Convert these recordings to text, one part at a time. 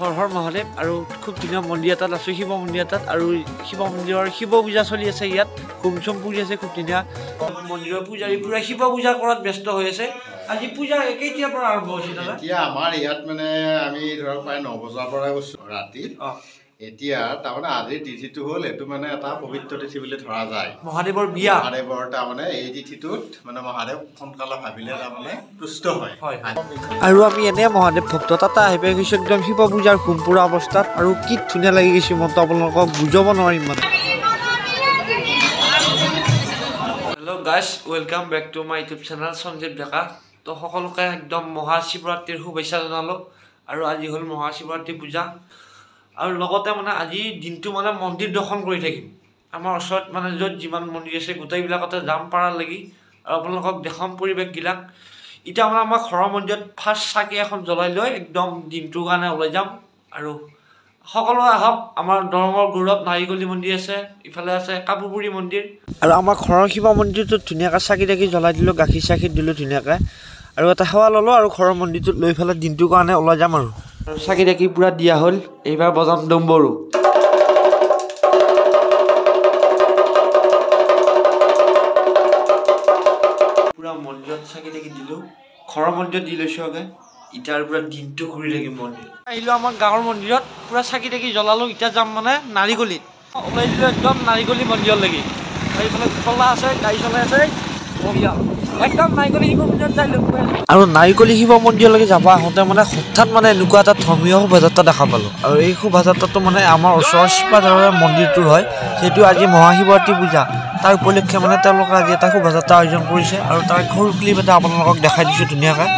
হৰ হৰ মহাদেৱ আৰু খুব ধুনীয়া মন্দিৰ এটাত আছোঁ শিৱ মন্দিৰ এটাত আৰু শিৱ মন্দিৰৰ শিৱ পূজা চলি আছে ইয়াত হোম চোম পুৰি আছে খুব ধুনীয়া মন্দিৰৰ পূজাৰী পুৰা শিৱ পূজা কৰাত ব্যস্ত হৈ আছে আজি পূজা কেতিয়াৰ পৰা আৰম্ভ হৈছে দাদা এতিয়া আমাৰ ইয়াত মানে আমি ধৰক প্ৰায় 9 বজাৰ পৰা গৈছোঁ ৰাতি এতিয়া তাৰমানে আজিৰ তিথিটো হ'ল এইটো মানে এটা পবিত্ৰ তিথি বুলি ধৰা যায় মহাদেৱৰ বিয়া মহাদেৱৰ তাৰমানে এই তিথিটোত মানে মহাদেৱ সোনকালে ভাবিলে তাৰমানে তুষ্ট হয় আৰু আমি এনে মহাদেৱ ভক্ত তাতে আহি পাই গৈছোঁ একদম শিৱ পূজাৰ হোম পুৰা অৱস্থাত আৰু কি ধুনীয়া লাগি গৈছে মনটো আপোনালোকক বুজাব নোৱাৰিম মানে hello' guys welcome back to my YouTube channel Sanjeev Deka তো সকলোকে একদম মহাশিৱৰাত্ৰিৰ শুভেচ্ছা জনালোঁ আৰু আজি হ'ল মহাশিৱৰাত্ৰি পূজা আৰু লগতে মানে আজি দিনটো মানে মন্দিৰ দৰ্শন কৰি থাকিম আমাৰ ওচৰত মানে য'ত যিমান মন্দিৰ আছে গোটেইবিলাকতে যাম পাৰাৰ লাগি আৰু আপোনালোকক দেখাম পৰিৱেশবিলাক এতিয়া মানে আমাৰ ঘৰৰ মন্দিৰত ফাৰ্ষ্ট চাকি এখন জ্বলাই লৈ একদম দিনটোৰ কাৰণে ওলাই যাম আৰু সকলোৱে আহক আমাৰ দৰঙৰ গৌৰৱ নাৰিকলী মন্দিৰ আছে ইফালে আছে কাপুৰপুৰী মন্দিৰ আৰু আমাৰ ঘৰৰ শিৱ মন্দিৰটোত ধুনীয়াকৈ চাকি তাকি জ্বলাই দিলোঁ গাখীৰ চাখীৰ দিলোঁ ধুনীয়াকৈ আৰু এটা সেৱা ল'লোঁ আৰু ঘৰৰ মন্দিৰটোত লৈ পেলাই দিনটোৰ কাৰণে ওলাই যাম আৰু চাকি তাকি পুৰা দিয়া হ'ল এইবাৰ বজাম ডম্বৰু পুৰা মন্দিৰত চাকি তাকি দিলোঁ ঘৰৰ মন্দিৰত দি লৈছোঁ আগে ইটাৰ পুৰা দিনটো ঘূৰি থাকিম মন্দিৰ আহিলোঁ আমাৰ গাঁৱৰ মন্দিৰত পুৰা চাকি তাকি জ্বলালোঁ এতিয়া যাম মানে নাৰিকলীত ওলাই দিলোঁ একদম নাৰিকলী মন্দিৰলৈকে এইফালে চলা আছে গাড়ী চলাই আছে একদম নাৰিকলী শিৱ মন্দিৰত যাই লগ পাই আৰু নাৰিকলী শিৱ মন্দিৰলৈকে যাব আহোঁতে মানে হঠাৎ মানে এনেকুৱা এটা ধৰ্মীয় শোভাযাত্ৰা দেখা পালোঁ আৰু এই শোভাযাত্ৰাটো মানে আমাৰ ওচৰৰ শিপাজাৰৰ মন্দিৰটোৰ হয় সেইটো আজি মহাশিৱৰাত্ৰি পূজা তাৰ উপলক্ষে মানে তেওঁলোকে আজি এটা শোভাযাত্ৰা আয়োজন কৰিছে আৰু তাৰ সৰু ক্লিপ এটা আপোনালোকক দেখাই দিছোঁ ধুনীয়াকৈ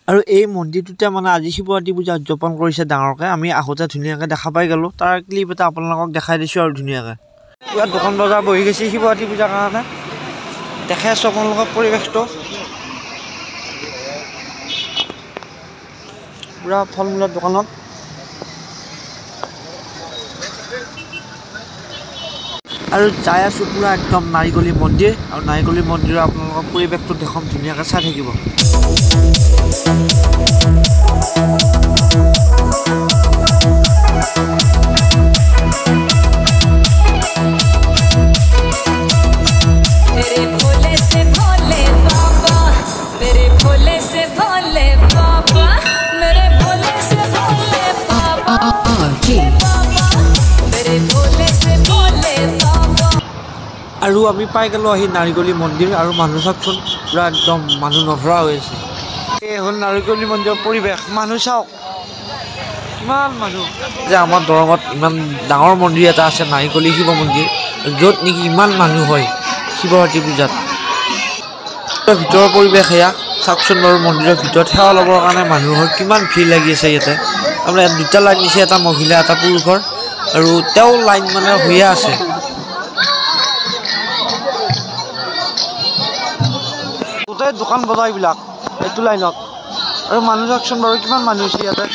আৰু এই মন্দিৰটোতে মানে আজি শিৱৰাত্ৰি পূজা উদযাপন কৰিছে ডাঙৰকৈ আমি আহোঁতে ধুনীয়াকৈ দেখা পাই গ'লোঁ তাৰ ক্লিপ এটা আপোনালোকক দেখাই দিছোঁ আৰু ধুনীয়াকৈ পুৰা দোকান বজাৰ বহি গৈছে শিৱৰাত্ৰি পূজাৰ কাৰণে দেখাই আছোঁ আপোনালোকক পৰিৱেশটো পুৰা ফল মূলৰ দোকানত আৰু যাই আছোঁ পুৰা একদম নাৰিকলী মন্দিৰ আৰু নাৰিকলী মন্দিৰৰ আপোনালোকক পৰিৱেশটো দেখাম ধুনীয়াকৈ চাই থাকিব আৰু আমি পাই গ'লোঁ আহি নাৰিকলী মন্দিৰ আৰু মানুহ চাওকচোন পুৰা একদম মানুহ নধৰা হৈ আছে এই হ'ল নাৰিকলী মন্দিৰৰ পৰিৱেশ মানুহ চাওক কিমান মানুহ যে আমাৰ দৰঙত ইমান ডাঙৰ মন্দিৰ এটা আছে নাৰিকলী শিৱ মন্দিৰ য'ত নেকি ইমান মানুহ হয় শিৱৰাত্ৰি পূজাত ভিতৰৰ পৰিৱেশ এয়া চাওকচোন বাৰু মন্দিৰৰ ভিতৰত সেৱা ল'বৰ কাৰণে মানুহৰ কিমান ভিৰ লাগি আছে ইয়াতে তাৰমানে দুটা লাইন দিছে এটা মহিলা এটা পুৰুষৰ আৰু তেওঁ লাইন মানে হৈয়ে আছে গোটেই দোকান বজাৰবিলাক এইটো লাইনত আৰু মানুহ চাওকচোন বাৰু কিমান মানুহ হৈছে ইয়াতে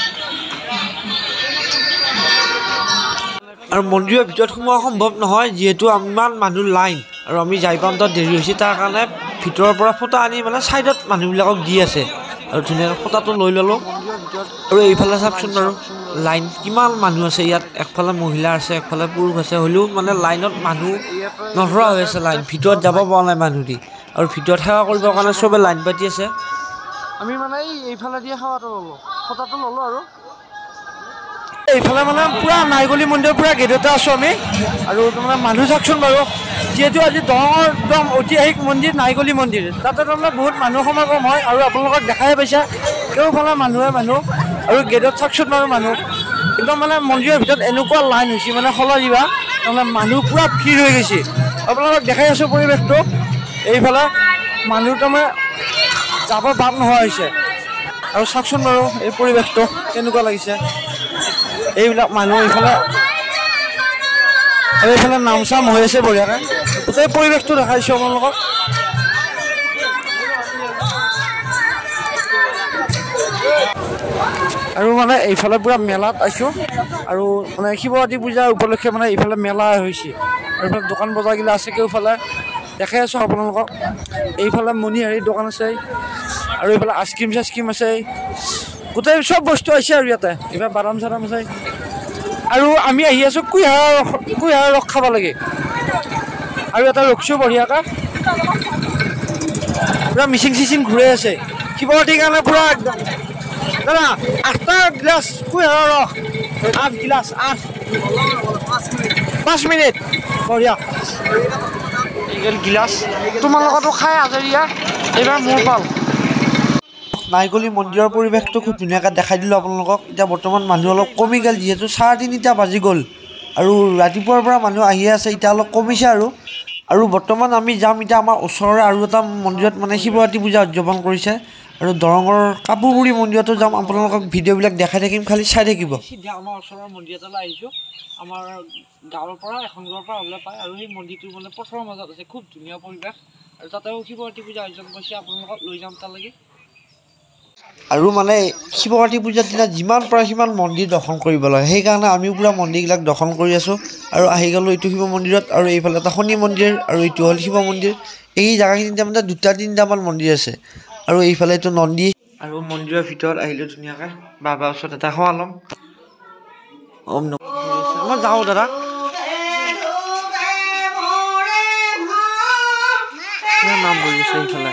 আৰু মন্দিৰৰ ভিতৰত সোমোৱা সম্ভৱ নহয় যিহেতু ইমান মানুহ লাইন আৰু আমি যাই পাওঁতে দেৰি হৈছে তাৰ কাৰণে ভিতৰৰ পৰা ফটো আনি মানে ছাইডত মানুহবিলাকক দি আছে আৰু ধুনীয়াকৈ ফটোটো লৈ ল'লোঁ আৰু এইফালে চাওকচোন বাৰু লাইন কিমান মানুহ আছে ইয়াত একফালে মহিলা আছে একফালে পুৰুষ আছে হ'লেও মানে লাইনত মানুহ নধৰা হৈ আছে লাইন ভিতৰত যাব পৰা নাই মানুহ দি আৰু ভিতৰত সেৱা কৰিবৰ কাৰণে চবে লাইন পাতি আছে আমি মানে এইফালে দিয়ে সেৱাটো ল'লোঁ ফটাটো ল'লোঁ আৰু এইফালে মানে পুৰা নাইগলী মন্দিৰৰ পুৰা গেটতে আছোঁ আমি আৰু তাৰমানে মানুহ চাওকচোন বাৰু যিহেতু আজি ডাঙৰ একদম ঐতিহাসিক মন্দিৰ নাইগলী মন্দিৰ তাতে তাৰমানে বহুত মানুহ সমাগম হয় আৰু আপোনালোকক দেখাই পাইছে কেওফালে মানুহে মানুহ আৰু গেটত চাওকচোন বাৰু মানুহ একদম মানে মন্দিৰৰ ভিতৰত এনেকুৱা লাইন হৈছে মানে সলাই দিবা তাৰমানে মানুহ পুৰা ভিৰ হৈ গৈছে আপোনালোকক দেখাই আছোঁ পৰিৱেশটো এইফালে মানুহ তাৰমানে যাব বাদ নোহোৱা হৈছে আৰু চাওকচোন বাৰু এই পৰিৱেশটো কেনেকুৱা লাগিছে এইবিলাক মানুহ এইফালে আৰু এইফালে নাম চাম হৈ আছে বঢ়িয়াকৈ গোটেই পৰিৱেশটো দেখাইছোঁ আপোনালোকক আৰু মানে এইফালে পুৰা মেলাত আছোঁ আৰু মানে শিৱৰাত্ৰি পূজাৰ উপলক্ষে মানে এইফালে মেলা হৈছে আৰু এইফালে দোকান বজাৰগিলা আছে কেওফালে দেখাই আছোঁ আপোনালোকক এইফালে মণিহাৰীৰ দোকান আছে আৰু এইফালে আইচক্ৰীম চাইচক্ৰীম আছে গোটেই চব বস্তু আছে আৰু ইয়াতে এইফালে বাদাম চাদাম আছে আৰু আমি আহি আছোঁ কুঁহিয়াৰৰ ৰস খাব লাগে আৰু এটা ৰখছোঁ বঢ়িয়াকৈ পুৰা মিচিং চিচিং ঘূৰাই আছে শিৱৰাত্ৰিৰ কাৰণে পুৰা একদম দাদা 8টা গিলাচ কুঁহিয়াৰৰ ৰস 8 গিলাচ 5 মিনিট বঢ়িয়া এইগেল গিলাচ তোমাৰ লগতো খাই আজৰিয়া এইবাৰ মোৰ পাল নাইগলী মন্দিৰৰ পৰিৱেশটো খুব ধুনীয়াকৈ দেখাই দিলোঁ আপোনালোকক এতিয়া বৰ্তমান মানুহ অলপ কমি গ'ল যিহেতু 3:30 বাজি গ'ল আৰু ৰাতিপুৱাৰ পৰা মানুহ আহিয়ে আছে এতিয়া অলপ কমিছে আৰু বৰ্তমান আমি যাম এতিয়া আমাৰ ওচৰৰে আৰু এটা মন্দিৰত মানে শিৱৰাত্ৰি পূজা উদযাপন কৰিছে আৰু দৰঙৰ কাপুৰবুৰী মন্দিৰতো যাম আপোনালোকক ভিডিঅ'বিলাক দেখাই থাকিম খালি চাই থাকিব সিধা আমাৰ ওচৰৰ মন্দিৰ এটালৈ আহিছোঁ আমাৰ গাঁৱৰ পৰা এখন গাঁৱৰ পৰা হ'লে পায় আৰু সেই মন্দিৰটো মানে পথৰৰ মাজত আছে খুব ধুনীয়া পৰিৱেশ আৰু তাতেও শিৱৰাত্ৰি পূজা আয়োজন কৰিছে আপোনালোকক লৈ যাম তালৈকে আৰু মানে শিৱৰাত্ৰি পূজাৰ দিনা যিমান পাৰে সিমান মন্দিৰ দৰ্শন কৰিব লাগে সেইকাৰণে আমিও পুৰা মন্দিৰবিলাক দৰ্শন কৰি আছোঁ আৰু আহি গ'লোঁ এইটো শিৱ মন্দিৰত আৰু এইফালে এটা শনি মন্দিৰ আৰু এইটো হ'ল শিৱ মন্দিৰ এই জেগাখিনিতে মানে 2-3টামান মন্দিৰ আছে আৰু এইফালে এইটো নন্দী আৰু মন্দিৰৰ ভিতৰত আহিলোঁ ধুনীয়াকৈ বাবাৰ ওচৰত এটা সেৱা ল'ম মই যাওঁ দাদা নাম কৰি আছে এইফালে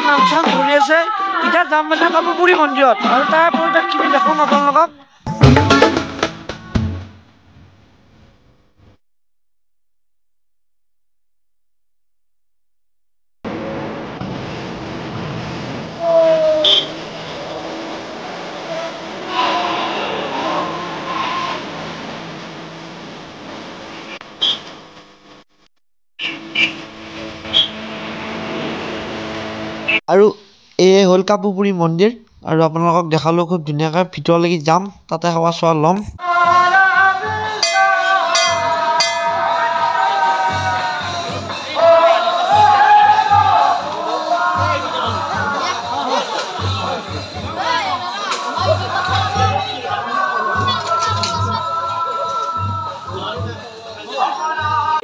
নাম চাম ধৰি আছে এতিয়া যাম মানে কাপুৰবুৰী মন্দিৰত আৰু তাৰ পৰিৱেশখিনি দেখুৱাম আপোনালোকক আৰু এয়ে হ'ল কাপুৰবুৰী মন্দিৰ আৰু আপোনালোকক দেখালোঁ খুব ধুনীয়াকৈ ভিতৰলৈকে যাম তাতে সেৱা চোৱা ল'ম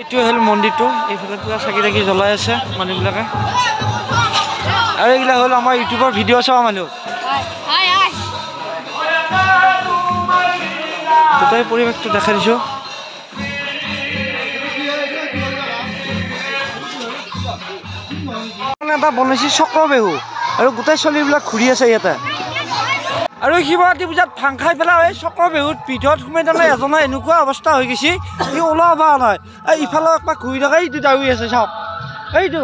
এইটোৱে হ'ল মন্দিৰটো এইফালে পুৰা চাকি তাকি জ্বলাই আছে মানুহবিলাকে আৰু এইগিলা হ'ল আমাৰ ইউটিউবৰ ভিডিঅ' চোৱা মানুহ গোটেই পৰিৱেশটো দেখাই দিছোঁ এটা বনাইছে চক্ৰ বিহু আৰু গোটেই চলিবিলাক ঘূৰি আছে ইয়াতে আৰু শিৱৰাত্ৰি পূজাত ভাং খাই পেলাই এই চক্ৰ বিহুত ভিতৰত সোমাই তাৰমানে এজনৰ এনেকুৱা অৱস্থা হৈ গৈছে সি ওলাব পৰা নাই এই ইফালে একপাক ঘূৰি থকা এইটো দাউৰি আছে চাওক এইটো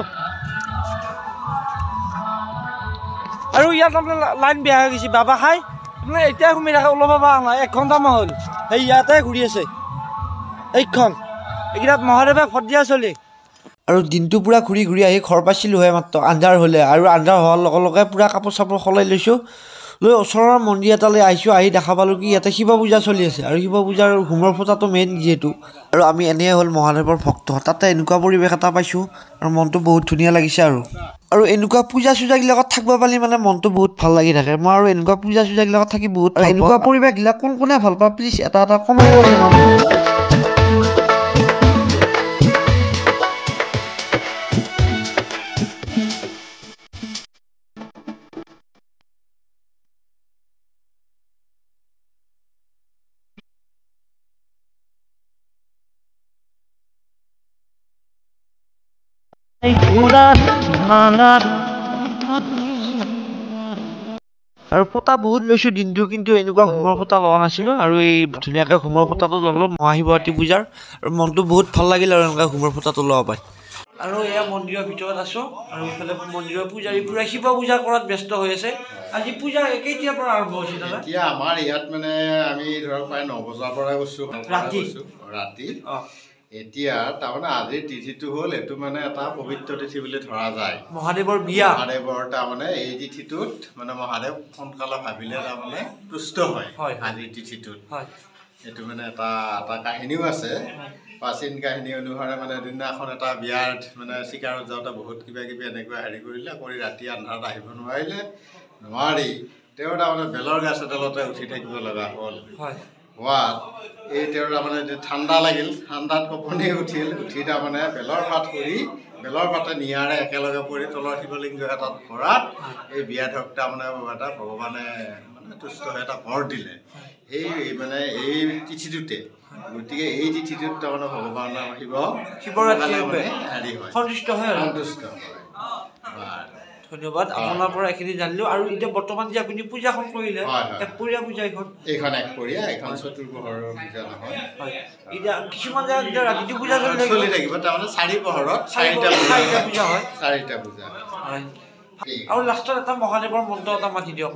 আৰু ইয়াত তাৰমানে লাইন বেয়া হৈ গৈছে বাবা খাই তাৰমানে এতিয়া সোমাই থাকে ওলাব পৰা নাই 1 ঘণ্টামান হ'ল সেই ইয়াতে ঘূৰি আছে এইখন এইকেইটাত মহাদেৱে ভোট দিয়া চলি আৰু দিনটো পুৰা ঘূৰি ঘূৰি আহি ঘৰ পাইছিলোঁহে মাত্ৰ আন্ধাৰ হ'লে আৰু আন্ধাৰ হোৱাৰ লগে লগে পুৰা কাপোৰ চাপোৰ সলাই লৈছোঁ লৈ ওচৰৰ মন্দিৰ এটালৈ আহিছোঁ আহি দেখা পালোঁ কি ইয়াতে শিৱ পূজা চলি আছে আৰু শিৱ পূজাৰ হোমৰ ফটাটো মেইন যিহেতু আৰু আমি এনেই হ'ল মহাদেৱৰ ভক্ত তাতে এনেকুৱা পৰিৱেশ এটা পাইছোঁ আৰু মনটো বহুত ধুনীয়া লাগিছে আৰু এনেকুৱা পূজা চূজাবিলাকত থাকিব পাৰি মানে মনটো বহুত ভাল লাগি থাকে মই আৰু এনেকুৱা পূজা চূজাবিলাকত থাকি বহুত এনেকুৱা পৰিৱেশবিলাক কোনে ভাল পাওঁ প্লিজ এটা কমেণ্ট আৰু ফটা বহুত লৈছোঁ দিনটো, কিন্তু এনেকুৱা ঘুমৰ ফটা লোৱা নাছিলোঁ। আৰু এই ধুনীয়াকৈ ঘুমৰ ফটাটো ল'লোঁ মহাশিৱৰাত্ৰি পূজাৰ, আৰু মনটো বহুত ভাল লাগিল আৰু এনেকুৱা ঘুমৰ ফটাটো লোৱা পাই। আৰু এয়া মন্দিৰৰ ভিতৰত আছোঁ, আৰু ইফালে মন্দিৰৰ পূজাৰীবোৰে শিৱ পূজা কৰাত ব্যস্ত হৈ আছে। আজি পূজা কেতিয়াৰ পৰা আৰম্ভ হৈছে দাদা? এতিয়া আমাৰ ইয়াত মানে আমি ধৰক প্ৰায় 9 বজাৰ পৰা গৈছোঁ ৰাতি। এতিয়া তাৰমানে আজিৰ তিথিটো হ'ল, এইটো মানে এটা পবিত্ৰ তিথি বুলি ধৰা যায়। মহাদেৱৰ বিয়া। মহাদেৱৰ তাৰমানে এই তিথিটোত মানে মহাদেৱ সোনকালে ভাবিলে তাৰমানে তুষ্ট হয় আজিৰ তিথিটোত। এইটো মানে এটা কাহিনীও আছে। প্ৰাচীন কাহিনী অনুসাৰে মানে দিনাখন এটা বিয়াত মানে চিকাৰত যাওঁতে বহুত কিবা কিবি এনেকুৱা হেৰি কৰি ৰাতি আন্ধাৰত আহিব নোৱাৰি তেওঁ তাৰমানে বেলৰ গাছ এডালতে উঠি থাকিব লগা হ'ল। হোৱাত এই তেওঁৰ তাৰমানে ঠাণ্ডা লাগিল, ঠাণ্ডাত কঁপনি উঠি তাৰমানে বেলৰ পাতে নিয়াৰে একেলগে পৰি তলৰ শিৱলিংগ এটাত ভৰাত এই বিয়াধক তাৰমানে এটা ভগৱানে মানে তুষ্ট হৈ এটা বৰ দিলে এই তিথিটোতে। গতিকে এই তিথিটোত তাৰমানে ভগৱানৰ শিৱৰাত্ৰি হেৰি হয়, সন্তুষ্ট হয়। ধন্যবাদ, আপোনাৰ পৰা এইখিনি জানিলোঁ। আৰু এতিয়া বৰ্তমান যে আপুনি পূজাখন কৰিলে, একপৰীয়া পূজা এইখন একপৰীয়া, এইখন চতুৰ্প্ৰহৰৰ পূজা নহয়। এতিয়া কিছুমান জেগাত এতিয়া ৰাতিটো পূজা চলি থাকিব, তাৰমানে 4 প্ৰহৰত 4টা পূজা হয়। 4টা পূজা হয়। আৰু লাষ্টত এটা মহাদেৱৰ মন্ত্ৰ এটা মাতি দিয়ক।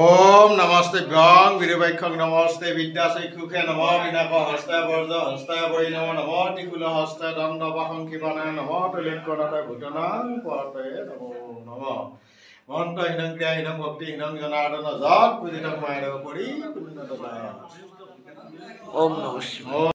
ওম নমস্তেভ্যং বিৰুবাক্ষং নমস্তে বিদ্যাচক্ষুষে নম বিনাক হস্তায় বৰ্জ হস্তায় বৈ নম নম ত্ৰিকুল হস্তায় দণ্ড পাশংকিপানায় নম তৈলক্যনাথ ভূতনাং পৰতয়ে নমো নম মন্ত্ৰহীনং ক্ৰিয়াহীনং ভক্তিহীনং জনাৰ্দন যৎ পূজিতং মায়াদেৱ পৰি ওম নমঃ শিৱায়।